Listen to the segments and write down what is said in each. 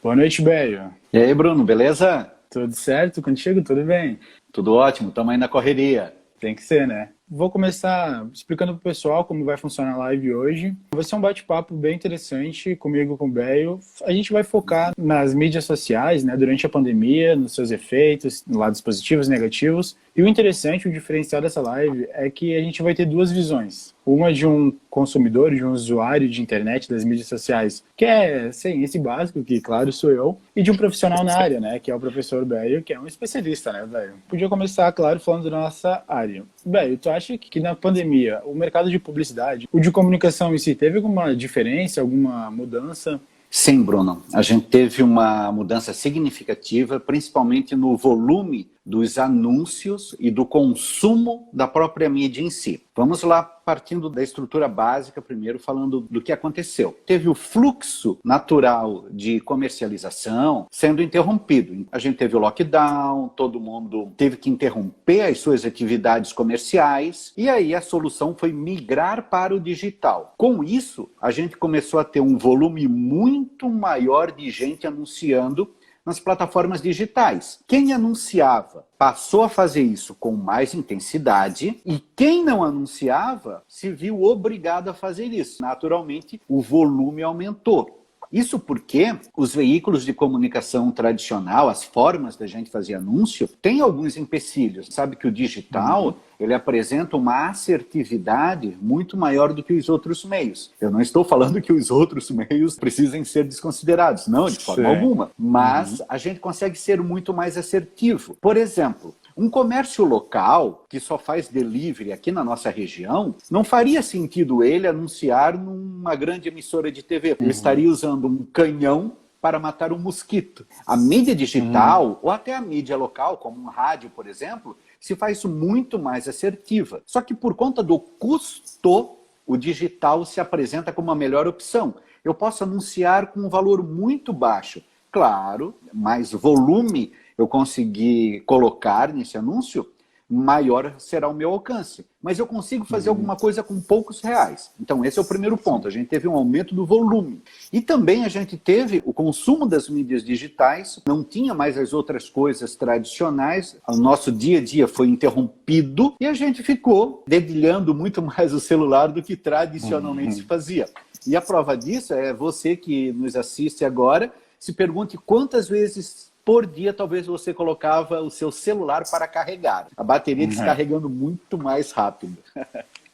Boa noite, Beio. E aí, Bruno, beleza? Tudo certo contigo? Tudo bem? Tudo ótimo, estamos aí na correria. Tem que ser, né? Vou começar explicando pro pessoal como vai funcionar a live hoje. Vai ser um bate-papo bem interessante comigo, com o Beio. A gente vai focar nas mídias sociais, né, durante a pandemia, nos seus efeitos, lados positivos e negativos. E o interessante, o diferencial dessa live é que a gente vai ter duas visões. Uma de um consumidor, de um usuário de internet, das mídias sociais, que é esse básico, que claro sou eu, e de um profissional na área, né, que é o professor Beio, que é um especialista, né, Beio? Podia começar, claro, falando da nossa área. Beio, tu acha que na pandemia o mercado de publicidade, o de comunicação em si, teve alguma diferença, alguma mudança? Sim, Bruno, a gente teve uma mudança significativa, principalmente no volume dos anúncios e do consumo da própria mídia em si. Vamos lá, partindo da estrutura básica, primeiro falando do que aconteceu. Teve o fluxo natural de comercialização sendo interrompido. A gente teve o lockdown, todo mundo teve que interromper as suas atividades comerciais, e aí a solução foi migrar para o digital. Com isso, a gente começou a ter um volume muito maior de gente anunciando nas plataformas digitais. Quem anunciava passou a fazer isso com mais intensidade, e quem não anunciava se viu obrigado a fazer isso. Naturalmente, o volume aumentou. Isso porque os veículos de comunicação tradicional, as formas da gente fazer anúncio, têm alguns empecilhos. Sabe que o digital, ele apresenta uma assertividade muito maior do que os outros meios. Eu não estou falando que os outros meios precisem ser desconsiderados, não, de forma alguma. Mas a gente consegue ser muito mais assertivo. Por exemplo, um comércio local que só faz delivery aqui na nossa região, não faria sentido ele anunciar numa grande emissora de TV. Ele estaria usando um canhão para matar um mosquito. A mídia digital, ou até a mídia local, como um rádio, por exemplo, se faz muito mais assertiva. Só que por conta do custo, o digital se apresenta como a melhor opção. Eu posso anunciar com um valor muito baixo. Claro, mais volume eu conseguir colocar nesse anúncio, maior será o meu alcance. Mas eu consigo fazer alguma coisa com poucos reais. Então esse é o primeiro ponto. A gente teve um aumento do volume. E também a gente teve o consumo das mídias digitais, não tinha mais as outras coisas tradicionais, o nosso dia a dia foi interrompido e a gente ficou dedilhando muito mais o celular do que tradicionalmente se fazia. E a prova disso é você que nos assiste agora, se pergunte quantas vezes por dia, talvez você colocava o seu celular para carregar. A bateria descarregando muito mais rápido.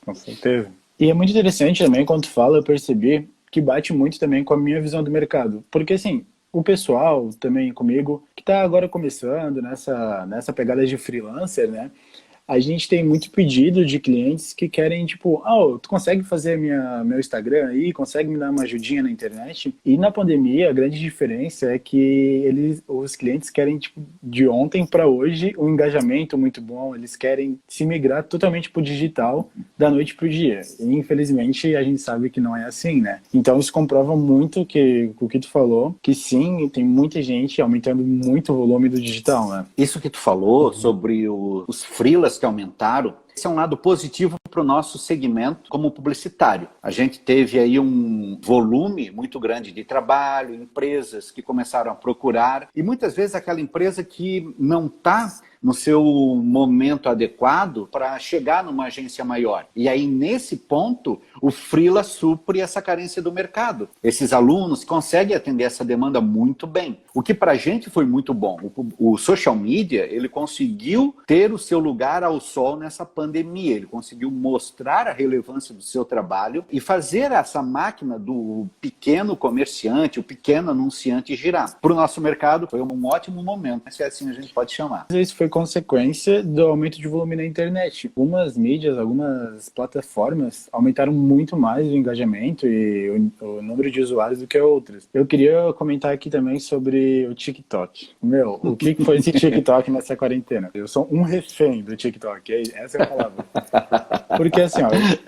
Com certeza. E é muito interessante também, quando tu fala, eu percebi que bate muito também com a minha visão do mercado. Porque, assim, o pessoal também comigo, que está agora começando nessa pegada de freelancer, né? A gente tem muito pedido de clientes que querem, tipo, tu consegue fazer meu Instagram aí? Consegue me dar uma ajudinha na internet? E na pandemia, a grande diferença é que os clientes querem, tipo, de ontem para hoje, um engajamento muito bom. Eles querem se migrar totalmente pro digital da noite pro dia. E, infelizmente, a gente sabe que não é assim, né? Então, isso comprova muito o que tu falou, que sim, tem muita gente aumentando muito o volume do digital, né? Isso que tu falou sobre os freelas que aumentaram, esse é um lado positivo para o nosso segmento como publicitário. A gente teve aí um volume muito grande de trabalho, empresas que começaram a procurar, e muitas vezes aquela empresa que não está no seu momento adequado para chegar numa agência maior. E aí, nesse ponto, o freela supre essa carência do mercado. Esses alunos conseguem atender essa demanda muito bem. O que para a gente foi muito bom. O social media, ele conseguiu ter o seu lugar ao sol nessa pandemia. Ele conseguiu mostrar a relevância do seu trabalho e fazer essa máquina do pequeno comerciante, o pequeno anunciante girar. Para o nosso mercado, foi um ótimo momento, se assim a gente pode chamar. Isso foi consequência do aumento de volume na internet. Algumas mídias, algumas plataformas aumentaram muito mais o engajamento e o número de usuários do que outras. Eu queria comentar aqui também sobre o TikTok. O que foi esse TikTok nessa quarentena? Eu sou um refém do TikTok, essa é a palavra. Porque assim,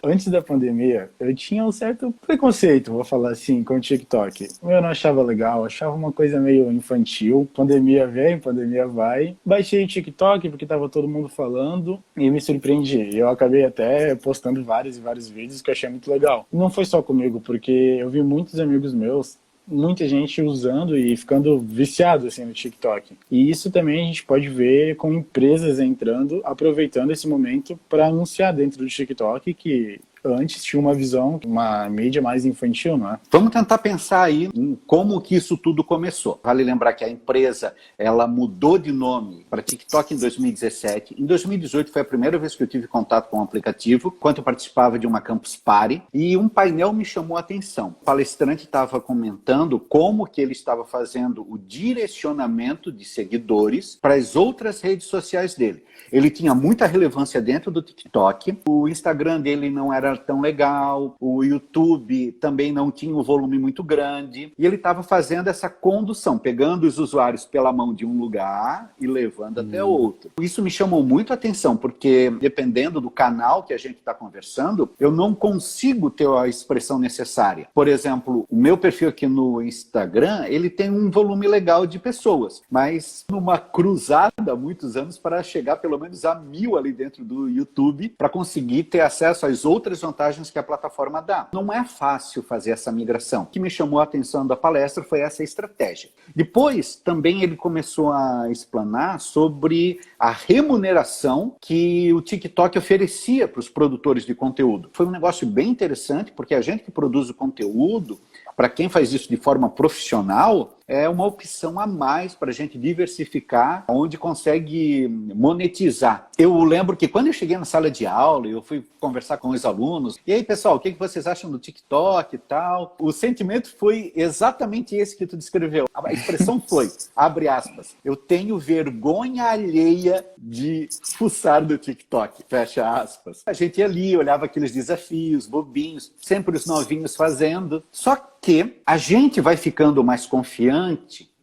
antes da pandemia, eu tinha um certo preconceito, vou falar assim, com o TikTok. Eu não achava legal, achava uma coisa meio infantil. Pandemia vem, pandemia vai. Baixei o TikTok porque tava todo mundo falando e me surpreendi. Eu acabei até postando vários e vários vídeos que eu achei muito legal. E não foi só comigo, porque eu vi muitos amigos meus muita gente usando e ficando viciado assim, no TikTok. E isso também a gente pode ver com empresas entrando, aproveitando esse momento para anunciar dentro do TikTok que antes tinha uma visão, uma mídia mais infantil, não é? Vamos tentar pensar aí em como que isso tudo começou. Vale lembrar que a empresa, ela mudou de nome para TikTok em 2017. Em 2018 foi a primeira vez que eu tive contato com o aplicativo, quando eu participava de uma Campus Party, e um painel me chamou a atenção. O palestrante estava comentando como que ele estava fazendo o direcionamento de seguidores para as outras redes sociais dele. Ele tinha muita relevância dentro do TikTok, o Instagram dele não era tão legal, o YouTube também não tinha um volume muito grande, e ele estava fazendo essa condução, pegando os usuários pela mão de um lugar e levando até outro. Isso me chamou muito a atenção, porque dependendo do canal que a gente está conversando, eu não consigo ter a expressão necessária. Por exemplo, o meu perfil aqui no Instagram, ele tem um volume legal de pessoas, mas numa cruzada há muitos anos para chegar pelo menos a 1000 ali dentro do YouTube, para conseguir ter acesso às outras vantagens que a plataforma dá. Não é fácil fazer essa migração. O que me chamou a atenção da palestra foi essa estratégia. Depois, também ele começou a explanar sobre a remuneração que o TikTok oferecia para os produtores de conteúdo. Foi um negócio bem interessante, porque a gente que produz o conteúdo, para quem faz isso de forma profissional, é uma opção a mais para a gente diversificar, onde consegue monetizar. Eu lembro que quando eu cheguei na sala de aula, eu fui conversar com os alunos, e aí, pessoal, o que vocês acham do TikTok e tal? O sentimento foi exatamente esse que tu descreveu. A expressão foi, abre aspas, eu tenho vergonha alheia de fuçar do TikTok, fecha aspas. A gente ia ali, olhava aqueles desafios bobinhos, sempre os novinhos fazendo, só que a gente vai ficando mais confiante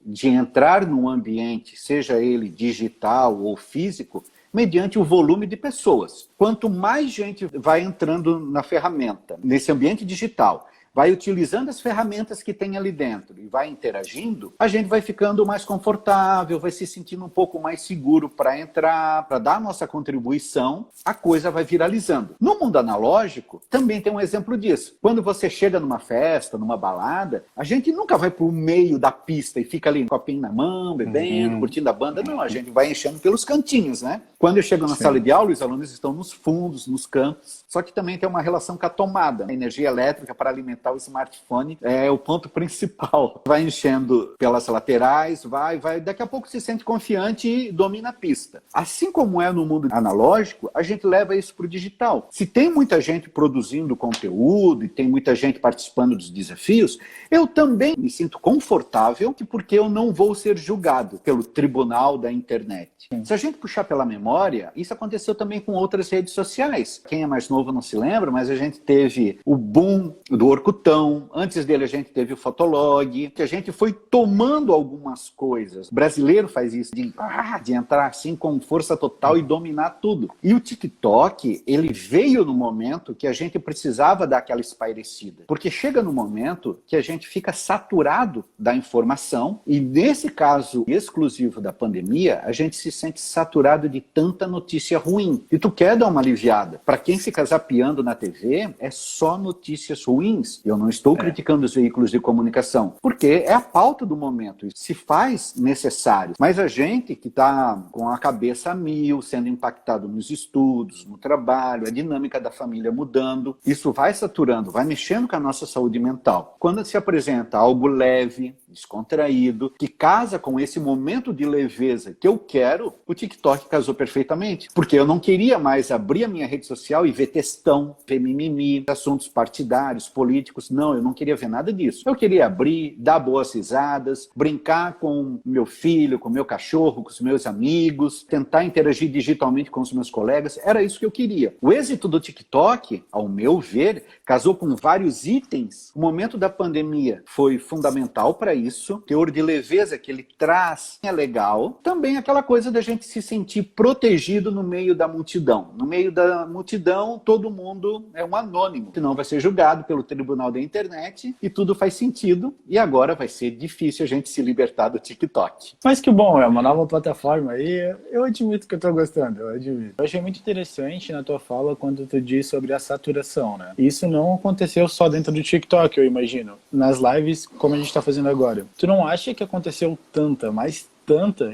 de entrar num ambiente, seja ele digital ou físico, mediante o volume de pessoas. Quanto mais gente vai entrando na ferramenta, nesse ambiente digital, vai utilizando as ferramentas que tem ali dentro e vai interagindo, a gente vai ficando mais confortável, vai se sentindo um pouco mais seguro para entrar, para dar a nossa contribuição, a coisa vai viralizando. No mundo analógico, também tem um exemplo disso. Quando você chega numa festa, numa balada, a gente nunca vai para o meio da pista e fica ali, copinho na mão, bebendo, curtindo a banda. Não, a gente vai enchendo pelos cantinhos, né? Quando eu chego na sala de aula, os alunos estão nos fundos, nos cantos, só que também tem uma relação com a tomada. A energia elétrica para alimentar o smartphone é o ponto principal. Vai enchendo pelas laterais, vai, daqui a pouco se sente confiante e domina a pista. Assim como é no mundo analógico, a gente leva isso para o digital. Se tem muita gente produzindo conteúdo e tem muita gente participando dos desafios, eu também me sinto confortável porque eu não vou ser julgado pelo tribunal da internet. Se a gente puxar pela memória, isso aconteceu também com outras redes sociais. Quem é mais novo não se lembra, mas a gente teve o boom do Orkutão, antes dele a gente teve o Fotolog, que a gente foi tomando algumas coisas. O brasileiro faz isso, de entrar assim com força total e dominar tudo. E o TikTok, ele veio no momento que a gente precisava dar aquela espairecida. Porque chega no momento que a gente fica saturado da informação, e nesse caso exclusivo da pandemia, a gente se sente saturado de tanta notícia ruim. E tu quer dar uma aliviada. Para quem fica zapeando na TV, é só notícias ruins. Eu não estou criticando os veículos de comunicação, porque é a pauta do momento. Se faz necessário. Mas a gente que está com a cabeça a mil, sendo impactado nos estudos, no trabalho, a dinâmica da família mudando, isso vai saturando, vai mexendo com a nossa saúde mental. Quando se apresenta algo leve, descontraído, que casa com esse momento de leveza que eu quero, o TikTok casou perfeitamente. Porque eu não queria mais abrir a minha rede social e ver textão, ver mimimi, assuntos partidários, políticos. Não, eu não queria ver nada disso. Eu queria abrir, dar boas risadas, brincar com meu filho, com meu cachorro, com os meus amigos, tentar interagir digitalmente com os meus colegas. Era isso que eu queria. O êxito do TikTok, ao meu ver, casou com vários itens. O momento da pandemia foi fundamental para isso, o teor de leveza que ele traz é legal. Também aquela coisa da gente se sentir protegido no meio da multidão. No meio da multidão, todo mundo é um anônimo, senão vai ser julgado pelo tribunal da internet e tudo faz sentido. E agora vai ser difícil a gente se libertar do TikTok. Mas que bom, é uma nova plataforma aí. Eu admito que eu tô gostando, eu admito. Eu achei muito interessante na tua fala quando tu disse sobre a saturação, né? Isso não aconteceu só dentro do TikTok, eu imagino. Nas lives, como a gente tá fazendo agora. Tu não acha que aconteceu tanta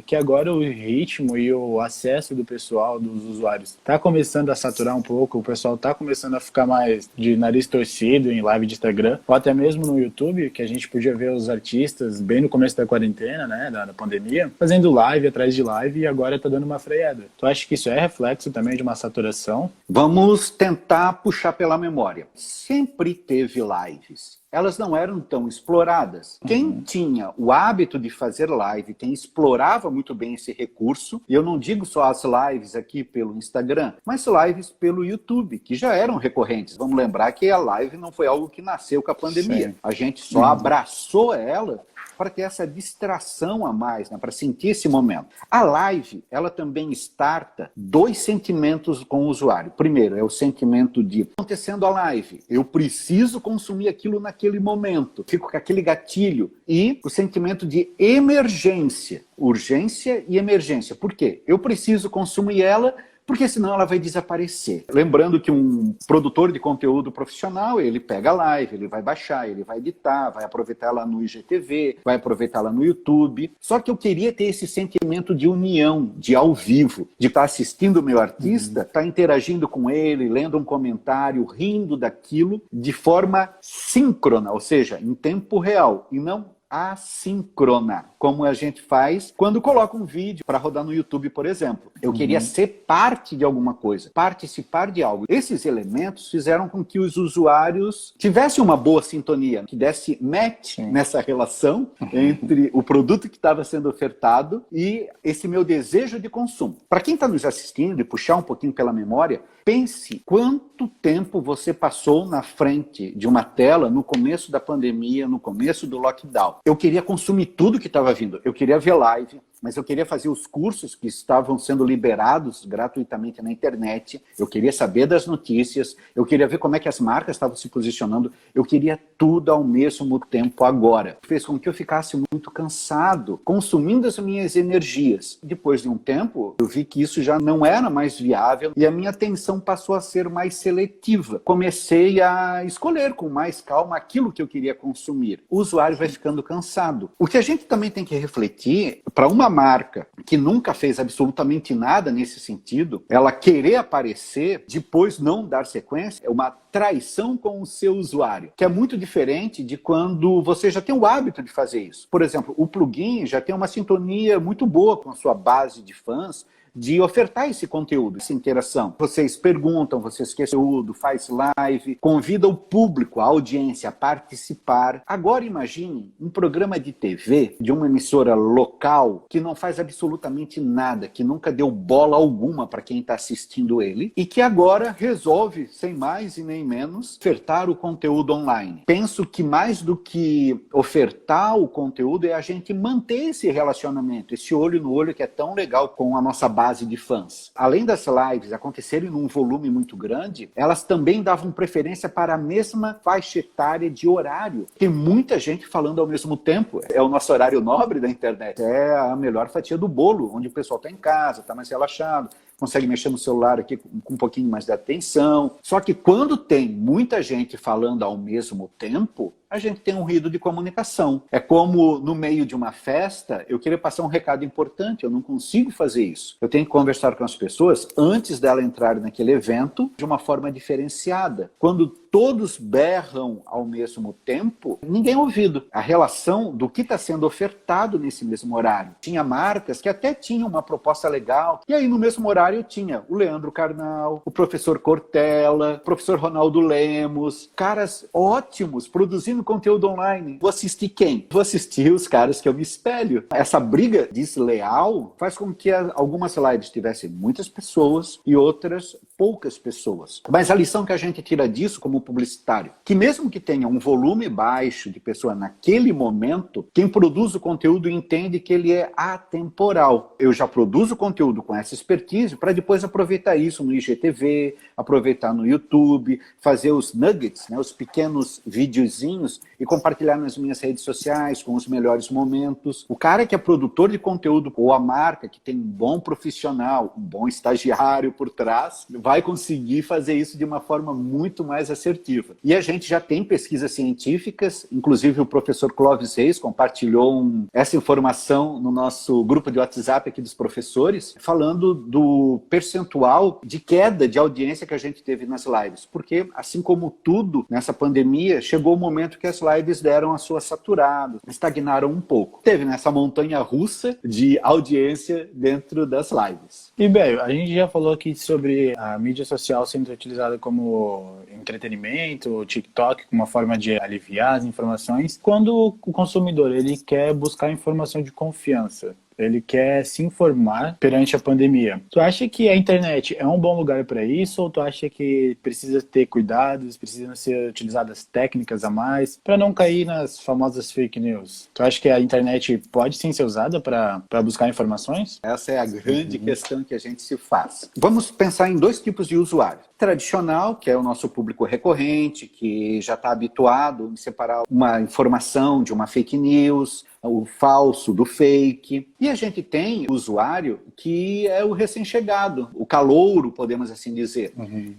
que agora o ritmo e o acesso do pessoal, dos usuários, tá começando a saturar um pouco, o pessoal tá começando a ficar mais de nariz torcido em live de Instagram, ou até mesmo no YouTube, que a gente podia ver os artistas bem no começo da quarentena, né, da pandemia, fazendo live atrás de live e agora tá dando uma freada. Tu acha que isso é reflexo também de uma saturação? Vamos tentar puxar pela memória. Sempre teve lives. Elas não eram tão exploradas. Quem tinha o hábito de fazer live, quem explorava muito bem esse recurso, e eu não digo só as lives aqui pelo Instagram, mas lives pelo YouTube, que já eram recorrentes. Vamos lembrar que a live não foi algo que nasceu com a pandemia. Sim. A gente só abraçou ela para ter essa distração a mais, né, para sentir esse momento. A live, ela também starta 2 sentimentos com o usuário. Primeiro, é o sentimento de, acontecendo a live, eu preciso consumir aquilo naquele momento. Fico com aquele gatilho. E o sentimento de emergência. Urgência e emergência. Por quê? Eu preciso consumir ela, porque senão ela vai desaparecer. Lembrando que um produtor de conteúdo profissional, ele pega a live, ele vai baixar, ele vai editar, vai aproveitar ela no IGTV, vai aproveitar ela no YouTube. Só que eu queria ter esse sentimento de união, de ao vivo, de estar assistindo o meu artista, estar interagindo com ele, lendo um comentário, rindo daquilo, de forma síncrona, ou seja, em tempo real, e não assíncrona, como a gente faz quando coloca um vídeo para rodar no YouTube, por exemplo. Eu queria ser parte de alguma coisa, participar de algo. Esses elementos fizeram com que os usuários tivessem uma boa sintonia, que desse match nessa relação entre o produto que estava sendo ofertado e esse meu desejo de consumo. Para quem está nos assistindo e puxar um pouquinho pela memória, pense quanto tempo você passou na frente de uma tela no começo da pandemia, no começo do lockdown. Eu queria consumir tudo que estava vindo. Eu queria ver live, mas eu queria fazer os cursos que estavam sendo liberados gratuitamente na internet. Eu queria saber das notícias. Eu queria ver como é que as marcas estavam se posicionando. Eu queria tudo ao mesmo tempo agora. Fez com que eu ficasse muito cansado, consumindo as minhas energias. Depois de um tempo, eu vi que isso já não era mais viável e a minha atenção passou a ser mais seletiva. Comecei a escolher com mais calma aquilo que eu queria consumir. O usuário vai ficando cansado. O que a gente também tem que refletir, para uma marca que nunca fez absolutamente nada nesse sentido, ela querer aparecer, depois não dar sequência, é uma traição com o seu usuário, que é muito diferente de quando você já tem o hábito de fazer isso. Por exemplo, o plugin já tem uma sintonia muito boa com a sua base de fãs, de ofertar esse conteúdo, essa interação. Vocês perguntam, vocês questionam conteúdo, faz live, convida o público, a audiência a participar. Agora imagine um programa de TV de uma emissora local que não faz absolutamente nada, que nunca deu bola alguma para quem está assistindo ele e que agora resolve, sem mais e nem menos, ofertar o conteúdo online. Penso que mais do que ofertar o conteúdo é a gente manter esse relacionamento, esse olho no olho que é tão legal com a nossa base de fãs. Além das lives acontecerem num volume muito grande, elas também davam preferência para a mesma faixa etária de horário. Tem muita gente falando ao mesmo tempo. É o nosso horário nobre da internet. É a melhor fatia do bolo, onde o pessoal está em casa, está mais relaxado, consegue mexer no celular aqui com um pouquinho mais de atenção. Só que quando tem muita gente falando ao mesmo tempo, a gente tem um ruído de comunicação. É como no meio de uma festa, eu queria passar um recado importante, eu não consigo fazer isso. Eu tenho que conversar com as pessoas antes dela entrar naquele evento de uma forma diferenciada. Quando todos berram ao mesmo tempo, ninguém é ouvido. A relação do que está sendo ofertado nesse mesmo horário. Tinha marcas que até tinham uma proposta legal, e aí no mesmo horário tinha o Leandro Carnal, o professor Cortella, o professor Ronaldo Lemos, caras ótimos, produzindo conteúdo online. Vou assistir quem? Vou assistir os caras que eu me espelho. Essa briga desleal faz com que algumas lives tivessem muitas pessoas e outras poucas pessoas. Mas a lição que a gente tira disso como publicitário, que mesmo que tenha um volume baixo de pessoa naquele momento, quem produz o conteúdo entende que ele é atemporal. Eu já produzo conteúdo com essa expertise para depois aproveitar isso no IGTV, aproveitar no YouTube, fazer os nuggets, né, os pequenos videozinhos e compartilhar nas minhas redes sociais com os melhores momentos. O cara que é produtor de conteúdo ou a marca que tem um bom profissional, um bom estagiário por trás, vai conseguir fazer isso de uma forma muito mais assertiva. E a gente já tem pesquisas científicas, inclusive o professor Clóvis Reis compartilhou essa informação no nosso grupo de WhatsApp aqui dos professores, falando do percentual de queda de audiência que a gente teve nas lives. Porque, assim como tudo nessa pandemia, chegou o momento que as lives deram a sua saturada, estagnaram um pouco. Teve nessa montanha russa de audiência dentro das lives. E, bem, a gente já falou aqui sobre a mídia social sendo utilizada como entretenimento, o TikTok, como uma forma de aliviar as informações. Quando o consumidor ele quer buscar informação de confiança, ele quer se informar perante a pandemia. Tu acha que a internet é um bom lugar para isso ou tu acha que precisa ter cuidados, precisam ser utilizadas técnicas a mais para não cair nas famosas fake news? Tu acha que a internet pode sim ser usada para buscar informações? Essa é a grande questão que a gente se faz. Vamos pensar em dois tipos de usuário. Tradicional, que é o nosso público recorrente, que já está habituado em separar uma informação de uma fake news, o falso do fake. E a gente tem o usuário que é o recém-chegado, o calouro, podemos assim dizer.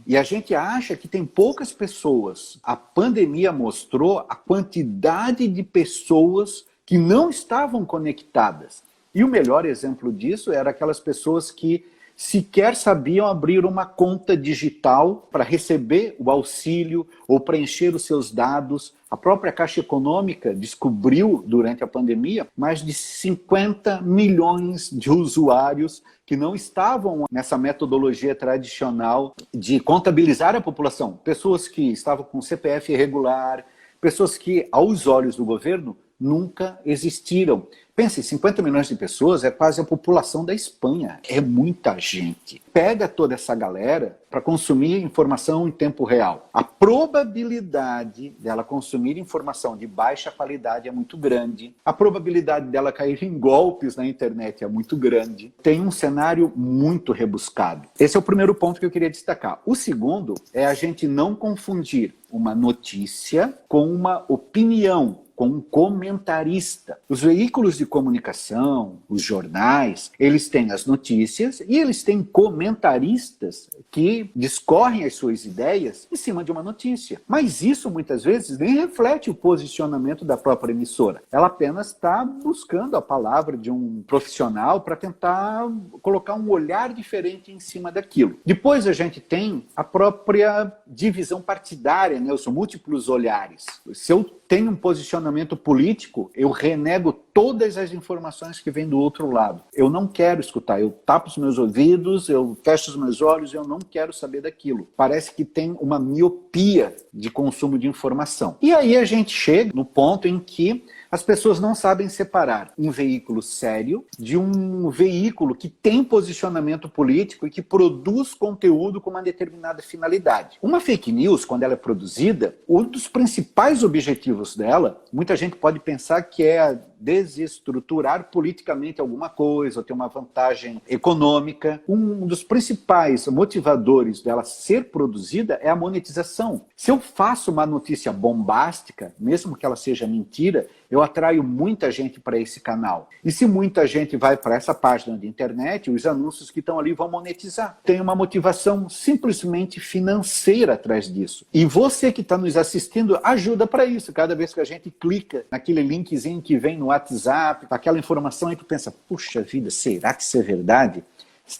E a gente acha que tem poucas pessoas. A pandemia mostrou a quantidade de pessoas que não estavam conectadas. E o melhor exemplo disso era aquelas pessoas que sequer sabiam abrir uma conta digital para receber o auxílio ou preencher os seus dados. A própria Caixa Econômica descobriu, durante a pandemia, mais de 50 milhões de usuários que não estavam nessa metodologia tradicional de contabilizar a população. Pessoas que estavam com CPF irregular, pessoas que, aos olhos do governo, nunca existiram. Pense, 50 milhões de pessoas é quase a população da Espanha. É muita gente. Pega toda essa galera para consumir informação em tempo real. A probabilidade dela consumir informação de baixa qualidade é muito grande. A probabilidade dela cair em golpes na internet é muito grande. Tem um cenário muito rebuscado. Esse é o primeiro ponto que eu queria destacar. O segundo é a gente não confundir uma notícia com uma opinião, com um comentarista. Os veículos de comunicação, os jornais, eles têm as notícias e eles têm comentaristas que discorrem as suas ideias em cima de uma notícia. Mas isso, muitas vezes, nem reflete o posicionamento da própria emissora. Ela apenas está buscando a palavra de um profissional para tentar colocar um olhar diferente em cima daquilo. Depois a gente tem a própria divisão partidária, né? Os múltiplos olhares. Se eu tenho um posicionamento político, eu renego todas as informações que vêm do outro lado. Eu não quero escutar, eu tapo os meus ouvidos, eu fecho os meus olhos, eu não quero saber daquilo. Parece que tem uma miopia de consumo de informação. E aí a gente chega no ponto em que as pessoas não sabem separar um veículo sério de um veículo que tem posicionamento político e que produz conteúdo com uma determinada finalidade. Uma fake news, quando ela é produzida, um dos principais objetivos dela, muita gente pode pensar que é desestruturar politicamente alguma coisa, ou ter uma vantagem econômica. Um dos principais motivadores dela ser produzida é a monetização. Se eu faço uma notícia bombástica, mesmo que ela seja mentira, eu atraio muita gente para esse canal. E se muita gente vai para essa página de internet, os anúncios que estão ali vão monetizar. Tem uma motivação simplesmente financeira atrás disso. E você que está nos assistindo ajuda para isso. Cada vez que a gente clica naquele linkzinho que vem no WhatsApp, aquela informação aí tu pensa, puxa vida, será que isso é verdade?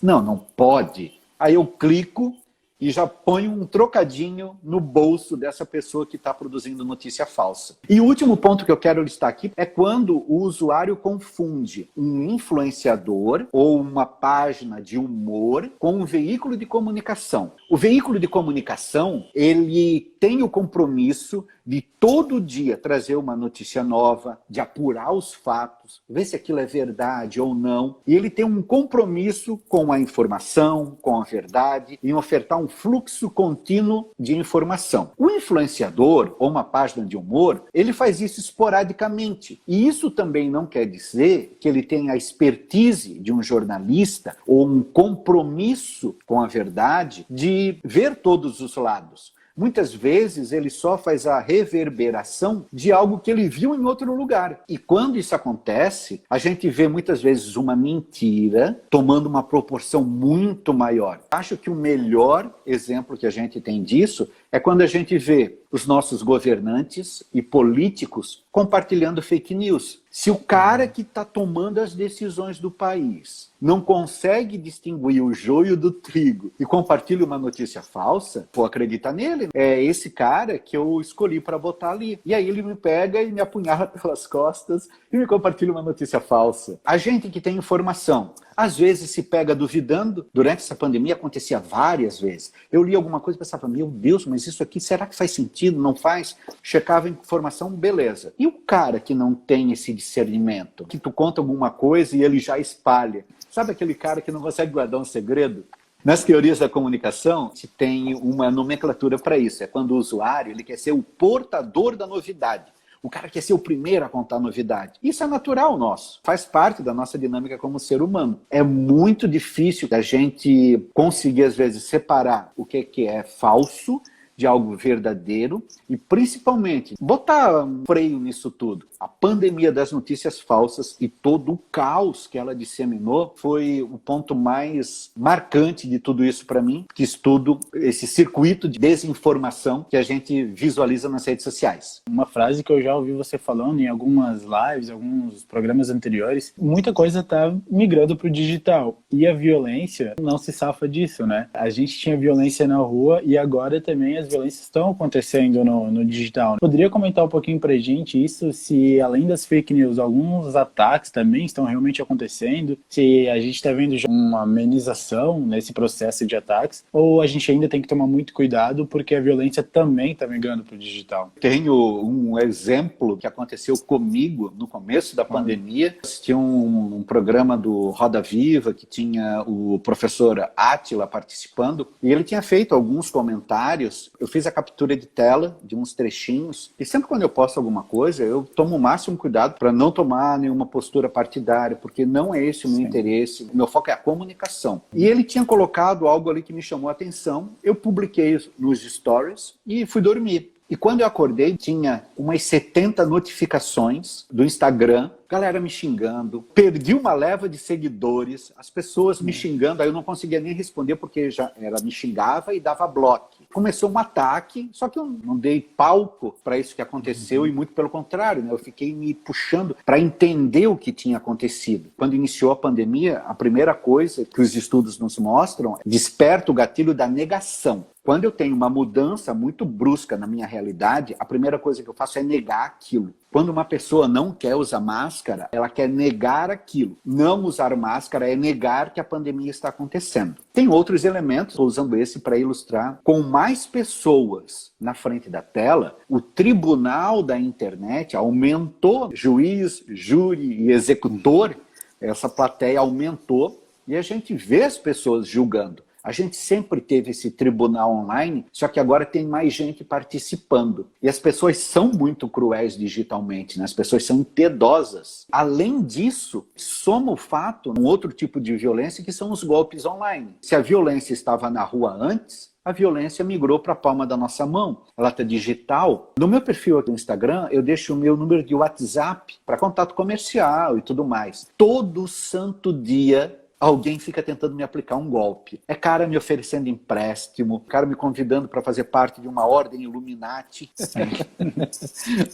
Não, não pode. Aí eu clico e já ponho um trocadinho no bolso dessa pessoa que está produzindo notícia falsa. E o último ponto que eu quero listar aqui é quando o usuário confunde um influenciador ou uma página de humor com um veículo de comunicação. O veículo de comunicação, ele tem o compromisso de todo dia trazer uma notícia nova, de apurar os fatos, ver se aquilo é verdade ou não. E ele tem um compromisso com a informação, com a verdade, em ofertar um fluxo contínuo de informação. O influenciador, ou uma página de humor, ele faz isso esporadicamente. E isso também não quer dizer que ele tenha a expertise de um jornalista ou um compromisso com a verdade de ver todos os lados. Muitas vezes ele só faz a reverberação de algo que ele viu em outro lugar. E quando isso acontece, a gente vê muitas vezes uma mentira tomando uma proporção muito maior. Acho que o melhor exemplo que a gente tem disso é quando a gente vê os nossos governantes e políticos compartilhando fake news. Se o cara que está tomando as decisões do país não consegue distinguir o joio do trigo e compartilha uma notícia falsa, vou acreditar nele. É esse cara que eu escolhi para botar ali. E aí ele me pega e me apunhala pelas costas e me compartilha uma notícia falsa. A gente que tem informação, às vezes se pega duvidando. Durante essa pandemia acontecia várias vezes. Eu li alguma coisa e pensava, meu Deus, mas isso aqui, será que faz sentido? Não faz? Checava a informação, beleza. E o cara que não tem esse discernimento? Que tu conta alguma coisa e ele já espalha. Sabe aquele cara que não consegue guardar um segredo? Nas teorias da comunicação, se tem uma nomenclatura para isso. É quando o usuário ele quer ser o portador da novidade. O cara quer ser o primeiro a contar a novidade. Isso é natural nosso. Faz parte da nossa dinâmica como ser humano. É muito difícil a gente conseguir, às vezes, separar o que é falso de algo verdadeiro e, principalmente, botar um freio nisso tudo. A pandemia das notícias falsas e todo o caos que ela disseminou foi o ponto mais marcante de tudo isso para mim, que estudo esse circuito de desinformação que a gente visualiza nas redes sociais. Uma frase que eu já ouvi você falando em algumas lives, alguns programas anteriores, muita coisa está migrando para o digital. E a violência não se safa disso, né? A gente tinha violência na rua e agora também as violências estão acontecendo no digital. Poderia comentar um pouquinho pra gente isso, se além das fake news, alguns ataques também estão realmente acontecendo, se a gente está vendo já uma amenização nesse processo de ataques, ou a gente ainda tem que tomar muito cuidado porque a violência também está migrando pro digital? Tenho um exemplo que aconteceu comigo no começo da pandemia. Assisti um programa do Roda Viva, que tinha o professor Átila participando, e ele tinha feito alguns comentários. Eu fiz a captura de tela de uns trechinhos, e sempre quando eu posto alguma coisa, eu tomo o máximo cuidado para não tomar nenhuma postura partidária, porque não é esse o meu interesse. O meu foco é a comunicação. E ele tinha colocado algo ali que me chamou a atenção. Eu publiquei nos stories e fui dormir. E quando eu acordei, tinha umas 70 notificações do Instagram, galera me xingando, perdi uma leva de seguidores, as pessoas me xingando, aí eu não conseguia nem responder porque ela me xingava e dava bloco. Começou um ataque, só que eu não dei palco para isso que aconteceu e muito pelo contrário, né? Eu fiquei me puxando para entender o que tinha acontecido. Quando iniciou a pandemia, a primeira coisa que os estudos nos mostram é desperta o gatilho da negação. Quando eu tenho uma mudança muito brusca na minha realidade, a primeira coisa que eu faço é negar aquilo. Quando uma pessoa não quer usar máscara, ela quer negar aquilo. Não usar máscara é negar que a pandemia está acontecendo. Tem outros elementos, estou usando esse para ilustrar. Com mais pessoas na frente da tela, o tribunal da internet aumentou. Juiz, júri e executor, essa plateia aumentou e a gente vê as pessoas julgando. A gente sempre teve esse tribunal online, só que agora tem mais gente participando. E as pessoas são muito cruéis digitalmente, né? As pessoas são impiedosas. Além disso, soma o fato, um outro tipo de violência, que são os golpes online. Se a violência estava na rua antes, a violência migrou para a palma da nossa mão. Ela está digital. No meu perfil aqui no Instagram, eu deixo o meu número de WhatsApp para contato comercial e tudo mais. Todo santo dia, alguém fica tentando me aplicar um golpe. É cara me oferecendo empréstimo, cara me convidando para fazer parte de uma ordem Illuminati.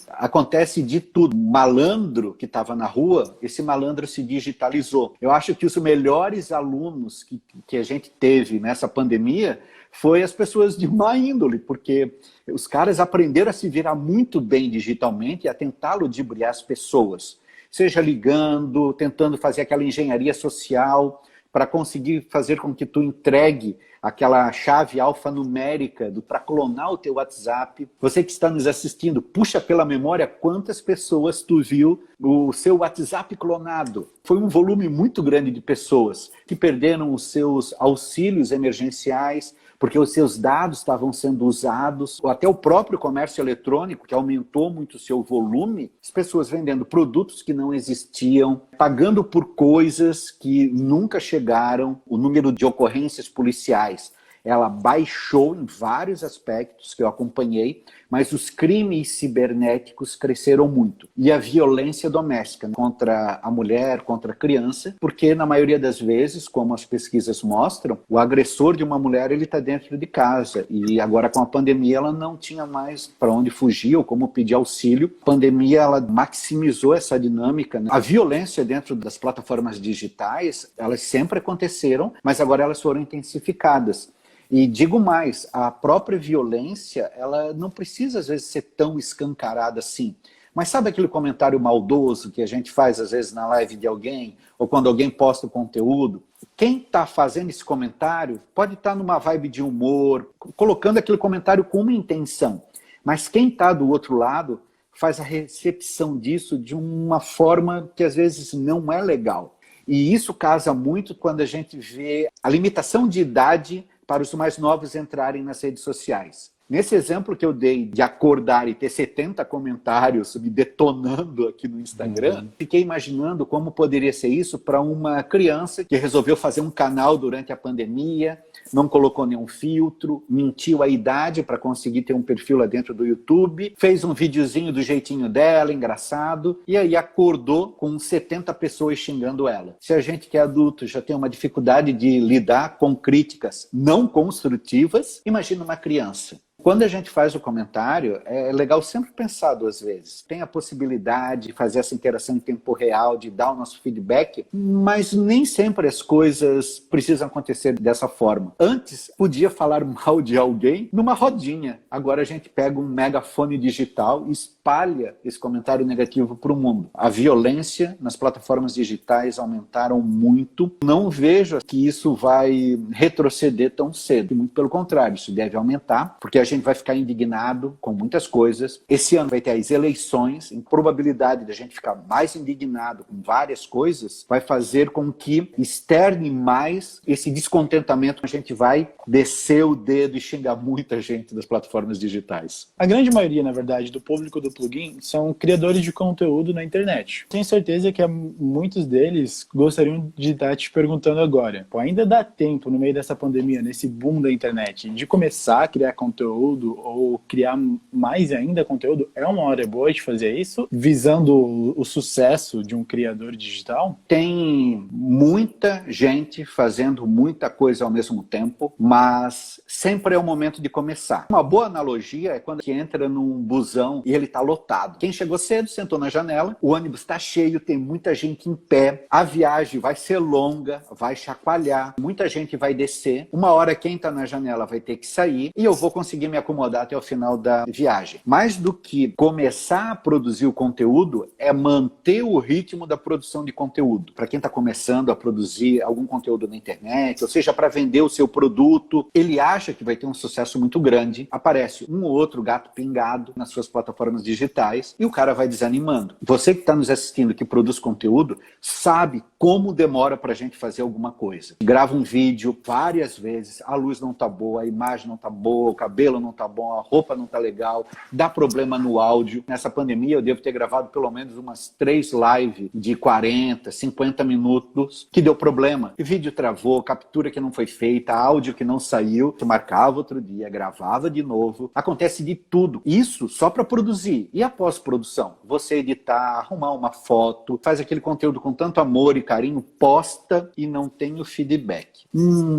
Acontece de tudo. Malandro que estava na rua, esse malandro se digitalizou. Eu acho que os melhores alunos que a gente teve nessa pandemia foi as pessoas de má índole, porque os caras aprenderam a se virar muito bem digitalmente e a tentar ludibriar as pessoas. Seja ligando, tentando fazer aquela engenharia social para conseguir fazer com que tu entregue aquela chave alfanumérica para clonar o teu WhatsApp. Você que está nos assistindo, puxa pela memória quantas pessoas tu viu o seu WhatsApp clonado. Foi um volume muito grande de pessoas que perderam os seus auxílios emergenciais, porque os seus dados estavam sendo usados, ou até o próprio comércio eletrônico, que aumentou muito o seu volume, as pessoas vendendo produtos que não existiam, pagando por coisas que nunca chegaram, o número de ocorrências policiais. Ela baixou em vários aspectos que eu acompanhei, mas os crimes cibernéticos cresceram muito. E a violência doméstica contra a mulher, contra a criança, porque na maioria das vezes, como as pesquisas mostram, o agressor de uma mulher ele está dentro de casa. E agora com a pandemia ela não tinha mais para onde fugir ou como pedir auxílio. A pandemia ela maximizou essa dinâmica, né? A violência dentro das plataformas digitais, elas sempre aconteceram, mas agora elas foram intensificadas. E digo mais, a própria violência, ela não precisa às vezes ser tão escancarada assim. Mas sabe aquele comentário maldoso que a gente faz às vezes na live de alguém, ou quando alguém posta o conteúdo? Quem está fazendo esse comentário pode estar numa vibe de humor, colocando aquele comentário com uma intenção. Mas quem está do outro lado faz a recepção disso de uma forma que às vezes não é legal. E isso casa muito quando a gente vê a limitação de idade para os mais novos entrarem nas redes sociais. Nesse exemplo que eu dei de acordar e ter 70 comentários me detonando aqui no Instagram, fiquei imaginando como poderia ser isso para uma criança que resolveu fazer um canal durante a pandemia, não colocou nenhum filtro, mentiu a idade para conseguir ter um perfil lá dentro do YouTube, fez um videozinho do jeitinho dela, engraçado, e aí acordou com 70 pessoas xingando ela. Se a gente que é adulto já tem uma dificuldade de lidar com críticas não construtivas, imagina uma criança. Quando a gente faz o comentário, é legal sempre pensar duas vezes. Tem a possibilidade de fazer essa interação em tempo real, de dar o nosso feedback, mas nem sempre as coisas precisam acontecer dessa forma. Antes, podia falar mal de alguém numa rodinha. Agora a gente pega um megafone digital e espalha esse comentário negativo para o mundo. A violência nas plataformas digitais aumentaram muito. Não vejo que isso vai retroceder tão cedo. Muito pelo contrário, isso deve aumentar, porque a gente vai ficar indignado com muitas coisas. Esse ano vai ter as eleições, a probabilidade da gente ficar mais indignado com várias coisas vai fazer com que externe mais esse descontentamento. A gente vai descer o dedo e xingar muita gente das plataformas digitais. A grande maioria, na verdade, do público do Plugin são criadores de conteúdo na internet. Tenho certeza que muitos deles gostariam de estar te perguntando agora. Pô, ainda dá tempo, no meio dessa pandemia, nesse boom da internet, de começar a criar conteúdo ou criar mais ainda conteúdo? É uma hora boa de fazer isso, visando o sucesso de um criador digital? Tem muita gente fazendo muita coisa ao mesmo tempo, mas sempre é o momento de começar. Uma boa analogia é quando a gente entra num busão e ele está lotado. Quem chegou cedo sentou na janela, o ônibus está cheio, tem muita gente em pé, a viagem vai ser longa, vai chacoalhar, muita gente vai descer. Uma hora quem está na janela vai ter que sair e eu vou conseguir me acomodar até o final da viagem. Mais do que começar a produzir o conteúdo, é manter o ritmo da produção de conteúdo. Para quem está começando a produzir algum conteúdo na internet, ou seja, para vender o seu produto, ele acha que vai ter um sucesso muito grande, aparece um ou outro gato pingado nas suas plataformas digitais e o cara vai desanimando. Você que está nos assistindo, que produz conteúdo, sabe como demora para a gente fazer alguma coisa. Grava um vídeo várias vezes, a luz não está boa, a imagem não está boa, o cabelo não está bom, a roupa não está legal, dá problema no áudio. Nessa pandemia eu devo ter gravado pelo menos umas 3 lives de 40, 50 minutos que deu problema. O vídeo travou, captura que não foi feita, áudio que não saiu, que marcava outro dia, gravava de novo. Acontece de tudo. Isso só para produzir. E a pós-produção? Você editar, arrumar uma foto, faz aquele conteúdo com tanto amor e carinho, posta e não tem o feedback.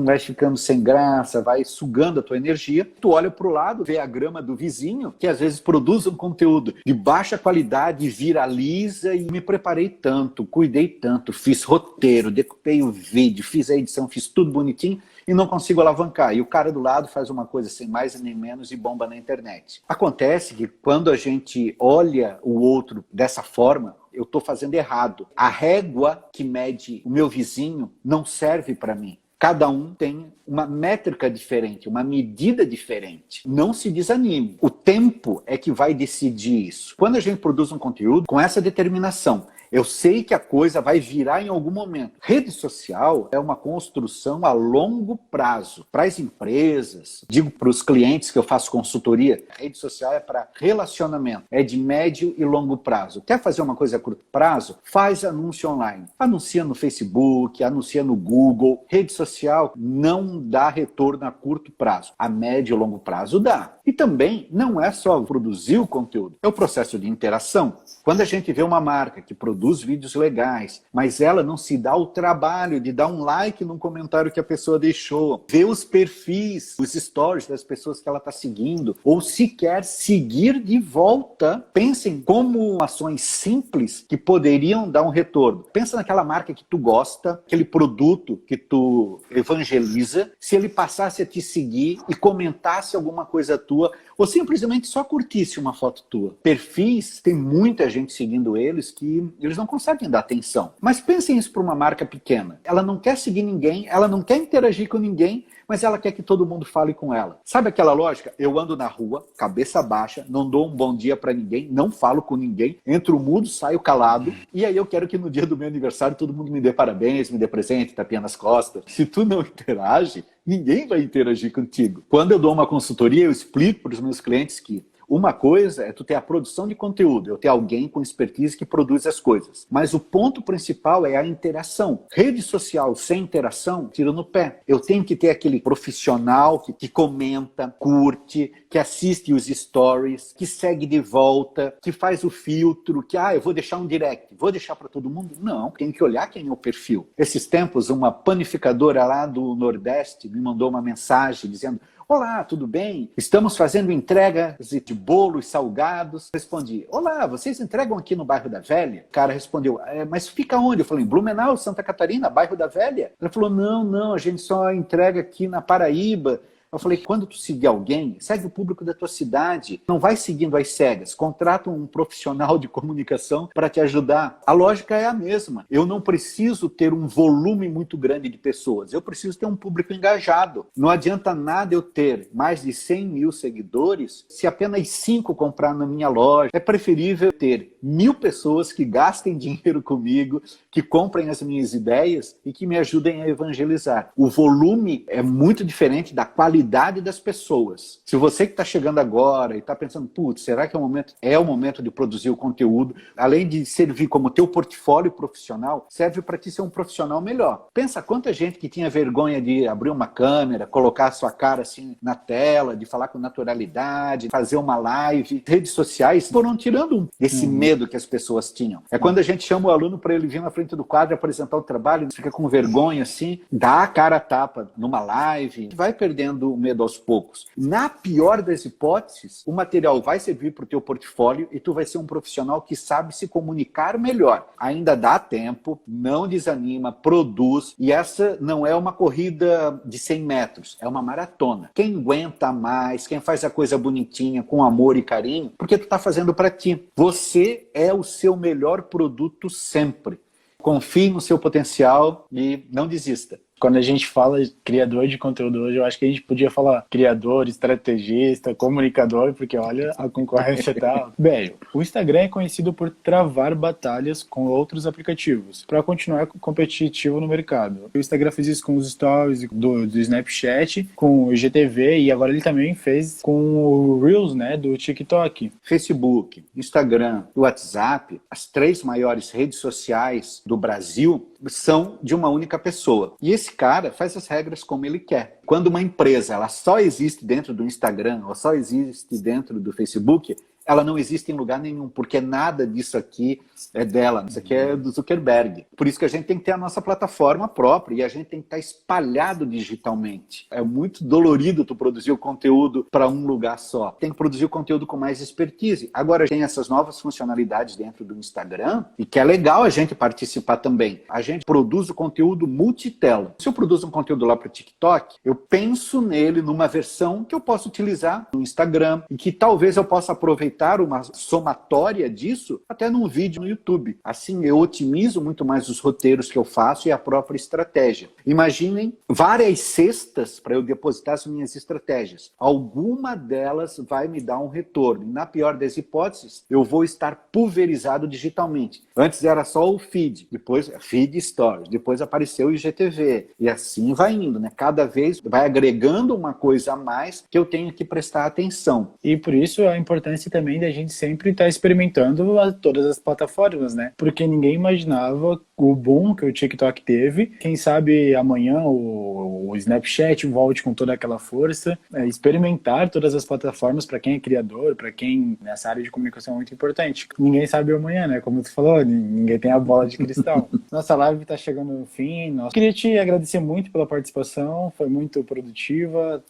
Vai ficando sem graça, vai sugando a tua energia. Tu olha pro lado, vê a grama do vizinho, que às vezes produz um conteúdo de baixa qualidade, viraliza, e me preparei tanto, cuidei tanto, fiz roteiro, decupei o vídeo, fiz a edição, fiz tudo bonitinho e não consigo alavancar. E o cara do lado faz uma coisa sem mais nem menos e bomba na internet. Acontece que quando a gente olha o outro dessa forma, eu estou fazendo errado. A régua que mede o meu vizinho não serve para mim. Cada um tem uma métrica diferente, uma medida diferente. Não se desanime. O tempo é que vai decidir isso. Quando a gente produz um conteúdo com essa determinação, eu sei que a coisa vai virar em algum momento. Rede social é uma construção a longo prazo. Para as empresas, digo para os clientes que eu faço consultoria, a rede social é para relacionamento, é de médio e longo prazo. Quer fazer uma coisa a curto prazo? Faz anúncio online. Anuncia no Facebook, anuncia no Google. Rede social não dá retorno a curto prazo. A médio e longo prazo dá. E também não é só produzir o conteúdo, é o processo de interação. Quando a gente vê uma marca que produz vídeos legais, mas ela não se dá o trabalho de dar um like num comentário que a pessoa deixou, ver os perfis, os stories das pessoas que ela está seguindo, ou sequer seguir de volta, pensem como ações simples que poderiam dar um retorno. Pensa naquela marca que tu gosta, aquele produto que tu evangeliza, se ele passasse a te seguir e comentasse alguma coisa tua, ou simplesmente só curtisse uma foto tua. Perfis, tem muita gente seguindo eles que eles não conseguem dar atenção. Mas pensem isso para uma marca pequena. Ela não quer seguir ninguém, ela não quer interagir com ninguém, mas ela quer que todo mundo fale com ela. Sabe aquela lógica? Eu ando na rua, cabeça baixa, não dou um bom dia para ninguém, não falo com ninguém, entro mudo, saio calado, e aí eu quero que no dia do meu aniversário todo mundo me dê parabéns, me dê presente, tapinha nas costas. Se tu não interage, ninguém vai interagir contigo. Quando eu dou uma consultoria, eu explico para os meus clientes que uma coisa é tu ter a produção de conteúdo, eu ter alguém com expertise que produz as coisas. Mas o ponto principal é a interação. Rede social sem interação, tira no pé. Eu tenho que ter aquele profissional que comenta, curte, que assiste os stories, que segue de volta, que faz o filtro, que eu vou deixar um direct, vou deixar para todo mundo? Não, tem que olhar quem é o perfil. Esses tempos, uma panificadora lá do Nordeste me mandou uma mensagem dizendo: olá, tudo bem? Estamos fazendo entregas de bolos salgados. Respondi: olá, vocês entregam aqui no bairro da Velha? O cara respondeu: mas fica onde? Eu falei: em Blumenau, Santa Catarina, bairro da Velha. Ele falou: não, a gente só entrega aqui na Paraíba. Eu falei: quando tu seguir alguém, segue o público da tua cidade. Não vai seguindo às cegas. Contrata um profissional de comunicação para te ajudar. A lógica é a mesma. Eu não preciso ter um volume muito grande de pessoas. Eu preciso ter um público engajado. Não adianta nada eu ter mais de 100 mil seguidores se apenas 5 comprar na minha loja. É preferível ter 1000 pessoas que gastem dinheiro comigo, que comprem as minhas ideias e que me ajudem a evangelizar. O volume é muito diferente da qualidade das pessoas. Se você que está chegando agora e está pensando: putz, será que é o momento? É o momento de produzir o conteúdo. Além de servir como teu portfólio profissional, serve para ti ser um profissional melhor. Pensa quanta gente que tinha vergonha de abrir uma câmera, colocar a sua cara assim na tela, de falar com naturalidade, fazer uma live. Redes sociais foram tirando esse medo que as pessoas tinham. É quando a gente chama o aluno para ele vir na frente do quadro apresentar o trabalho, ele fica com vergonha assim, dá a cara a tapa numa live, vai perdendo o medo aos poucos. Na pior das hipóteses, o material vai servir para o teu portfólio e tu vai ser um profissional que sabe se comunicar melhor. Ainda dá tempo, não desanima, produz. E essa não é uma corrida de 100 metros, é uma maratona. Quem aguenta mais, quem faz a coisa bonitinha, com amor e carinho, porque tu está fazendo para ti. Você é o seu melhor produto sempre. Confie no seu potencial e não desista. Quando a gente fala criador de conteúdo hoje, eu acho que a gente podia falar criador, estrategista, comunicador, porque olha, a concorrência tá... Bem, o Instagram é conhecido por travar batalhas com outros aplicativos, para continuar competitivo no mercado. O Instagram fez isso com os stories do Snapchat, com o IGTV, e agora ele também fez com o Reels, né, do TikTok. Facebook, Instagram, WhatsApp, as 3 maiores redes sociais do Brasil são de uma única pessoa. E esse cara faz as regras como ele quer. Quando uma empresa ela só existe dentro do Instagram ou só existe dentro do Facebook, ela não existe em lugar nenhum, porque nada disso aqui é dela, isso aqui é do Zuckerberg. Por isso que a gente tem que ter a nossa plataforma própria e a gente tem que estar espalhado digitalmente. É muito dolorido tu produzir o conteúdo para um lugar só. Tem que produzir o conteúdo com mais expertise. Agora tem essas novas funcionalidades dentro do Instagram e que é legal a gente participar também. A gente produz o conteúdo multitela. Se eu produzo um conteúdo lá para o TikTok, eu penso nele numa versão que eu posso utilizar no Instagram e que talvez eu possa aproveitar aproveitar uma somatória disso até num vídeo no YouTube. Assim, eu otimizo muito mais os roteiros que eu faço e a própria estratégia. Imaginem várias cestas para eu depositar as minhas estratégias. Alguma delas vai me dar um retorno. E na pior das hipóteses, eu vou estar pulverizado digitalmente. Antes era só o feed, depois feed stories, depois apareceu o IGTV. E assim vai indo, né? Cada vez vai agregando uma coisa a mais que eu tenho que prestar atenção. E por isso a importância também da gente sempre estar experimentando todas as plataformas, né? Porque ninguém imaginava o boom que o TikTok teve. Quem sabe amanhã o Snapchat volte com toda aquela força. Experimentar todas as plataformas para quem é criador, para quem nessa área de comunicação é muito importante. Ninguém sabe o amanhã, né? Como tu falou, ninguém tem a bola de cristal. Nossa live está chegando no fim. Queria te agradecer muito pela participação, foi muito produtiva,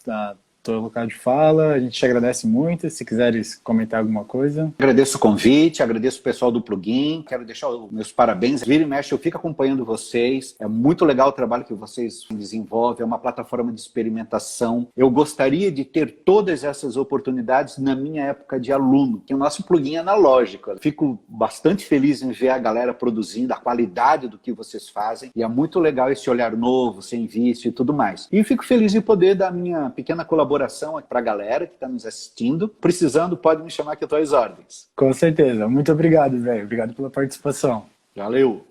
teu local de fala, a gente te agradece muito, se quiseres comentar alguma coisa. Agradeço o convite, agradeço o pessoal do Plugin, quero deixar os meus parabéns. Vira e mexe, eu fico acompanhando vocês, é muito legal o trabalho que vocês desenvolvem, é uma plataforma de experimentação. Eu gostaria de ter todas essas oportunidades na minha época de aluno, que é o nosso Plugin analógico. Eu fico bastante feliz em ver a galera produzindo, a qualidade do que vocês fazem, e é muito legal esse olhar novo, sem vício e tudo mais. E fico feliz em poder dar minha pequena colaboração para a galera que está nos assistindo. Precisando, pode me chamar que eu estou às ordens. Com certeza. Muito obrigado, velho. Obrigado pela participação. Valeu!